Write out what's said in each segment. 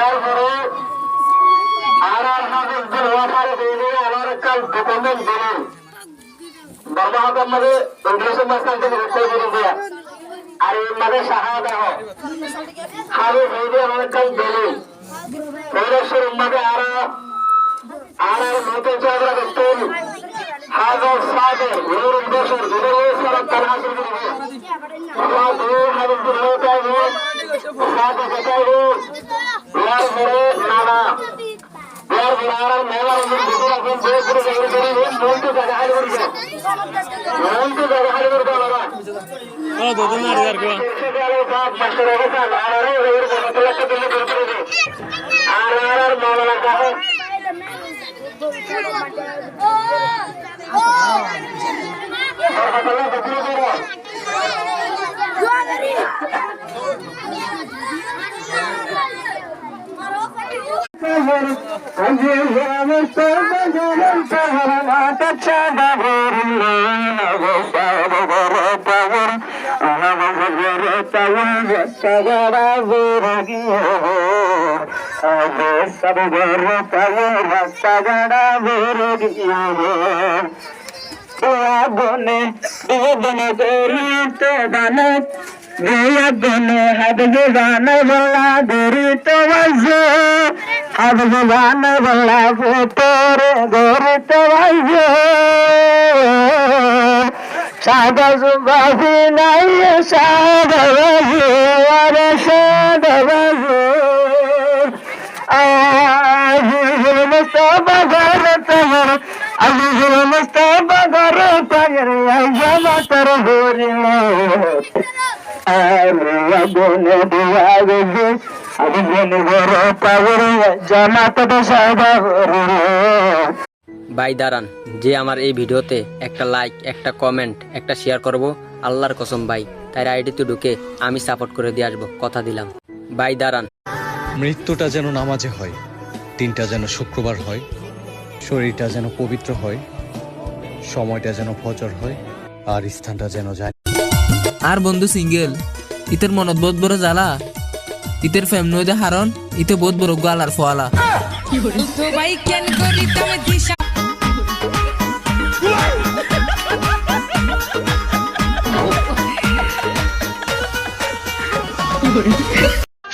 এরপরে আর হাফিজুল ওয়াফার দিনে আমার একটা ডকুমেন্ট দিলেন বর্মাহাতের মাঝে ইংলিশের মাঝখান থেকে উত্তর করে দেয়া আর এর মাঝে শাহাদা হয় হাফিজ হইলে আমার একটা দিলেন পৌরেশ্বর মাঝে আর নতুন চাকরা দেখতেন হাজার সাথে নূর বছর দুটো সারা তার হাসিল করবে আমরা দুই হাফিজুল ওয়াফার সাথে যেটাই এরপরে নানা আর মেলার দুটো এখন যে করে মন্ত্রী জায়গা হারি করবে মন্ত্রী জায়গা হারি করবে ওরা ও দুটো না আর গো মাস্টার অবস্থা আর এর বড় একটা দিলে করে দেবে আর মাওলানা সাহেব বনে বনে গরিতে দানে দিয়া বনে হাবজে জানে বলা গরিতে বাজে হাবজে জানে বলা ফোটরে গরিতে বাজে সাদা সুবাসি নাই সাদা বাজে আরে সাদা বাজে আজিজুল মুস্তাফা ঘরে তোমার আজিজুল মুস্তাফা ঘরে তোমার জামাতার ঘুরিলে আরে বনে দিয়া গেছে আমি বনে ঘরে পাওয়ার জামাতার সাদা ঘুরিলে। ভাই দাঁড়ান, যে আমার এই ভিডিওতে একটা লাইক, একটা কমেন্ট, একটা শেয়ার করব, আল্লাহর কসম ভাই তার আইডিতে ঢুকে আমি সাপোর্ট করে দিয়ে আসবো, কথা দিলাম। ভাই দাঁড়ান। মৃত্যুটা যেন নামাজে হয়, দিনটা যেন শুক্রবার হয়, শরীরটা যেন পবিত্র হয়, সময়টা যেন ফজর হয়, আর স্থানটা যেন যায়। আর বন্ধু সিঙ্গেল ইতের মনত বহুত বড় জ্বালা, ইতের ফেম নইদে হারণ ইতে বহুত বড় গালার ফোয়ালা।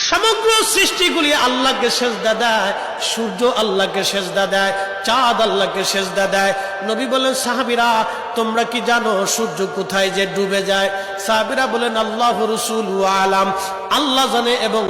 সমগ্র সৃষ্টিগুলি আল্লাহকে সেজদা দেয়, সূর্য আল্লাহকে সেজদা দেয়, চাঁদ আল্লাহকে সেজদা দেয়। নবী বলেন, সাহাবীরা তোমরা কি জানো সূর্য কোথায় যে ডুবে যায়? সাহাবীরা বলেন, আল্লাহু রাসূলু আলাম, আল্লাহ জানে এবং